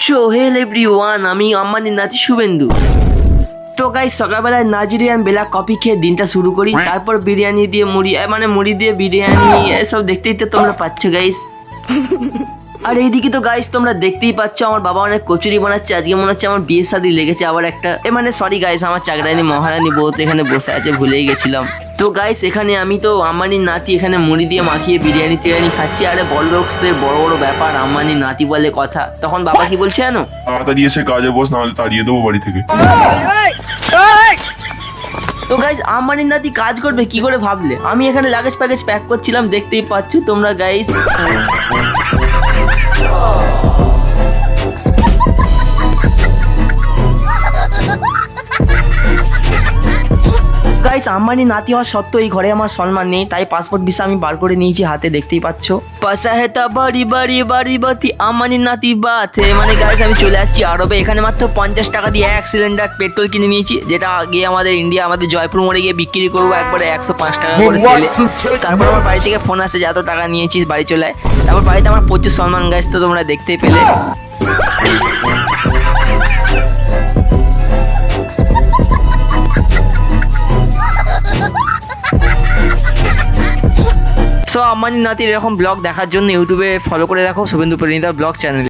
Sohel everyone, আমি আম্বানির নাতি শুভেন্দু। তো গাইস, সকালবেলায় নাইজেরিয়ান ব্ল্যাক কফি খেয়ে দিনটা শুরু করি, তারপর বিরিয়ানি দিয়ে মুড়ি দিয়ে বিরিয়ানি এসব দেখতেই তো তোমরা পাচ্ছ গাইস। আর এইদিকে তো গাইস তোমরা দেখতেই পাচ্ছ আমার বাবা অনেক কচুরি বানাচ্ছে। আজকে মনে হচ্ছে আমার বিয়ে শাদী লেগেছে আবার একটা। সরি গাইস, আমার চাকরানি মহারানী বউ তো এখানে বসে আছে, ভুলেই গেছিলাম। তো গাইস এখানে আমি তো আম্বানির নাতি এখানে মুড়ি দিয়ে মাখিয়ে বিরিয়ানি টিরিয়ানি খাচ্ছি। আরে বড় লোকসদের বড় বড় ব্যাপার, আম্বানির নাতি বলে কথা। তখন বাবা কি বলছে জানো? তাড়াতাড়ি এসে কাজে বস, নাহলে তাড়িয়ে দেবো বাড়ি থেকে। তো গাইজ আম্বানির নাতি কাজ করবে কি করে ভাবলে? আমি এখানে লাগেজ প্যাকেজ প্যাক করছিলাম, দেখতেই পাচ্ছ তোমরা গাইজ। গাইস আম্বানি নাতি হওয়া সত্ত্বেও এই ঘরে আমার সম্মান নেই, তাই পাসপোর্ট ভিসা আমি বার করে নিয়েছি হাতে, দেখতেই পাচ্ছ। পয়সা হেতা বাড়ি বাড়ি বাড়ি বাতি আম্বানির নাতি বাতে। গাইস আমি চলে আসছি আরবে। এখানে মাত্র 50 টাকা দিয়ে 1 সিলিন্ডার পেট্রোল কিনে নিয়েছি, যেটা গিয়ে আমাদের ইন্ডিয়া আমাদের জয়পুর মোড়ে গিয়ে বিক্রি করবো একবারে 105 টাকা করে সেলে। তারপর আমার বাড়ি থেকে ফোন আসে যে এত টাকা নিয়েছিস, বাড়ি চলে আয়। তারপর বাড়িতে আমার প্রচুর সম্মান গাইস, তো তোমরা দেখতেই পেলে। সো আম্বানির নাতির এরকম ব্লগ দেখার জন্য ইউটিউবে ফলো করে রাখো শুভেন্দু পরিণীতা ব্লগ চ্যানেল।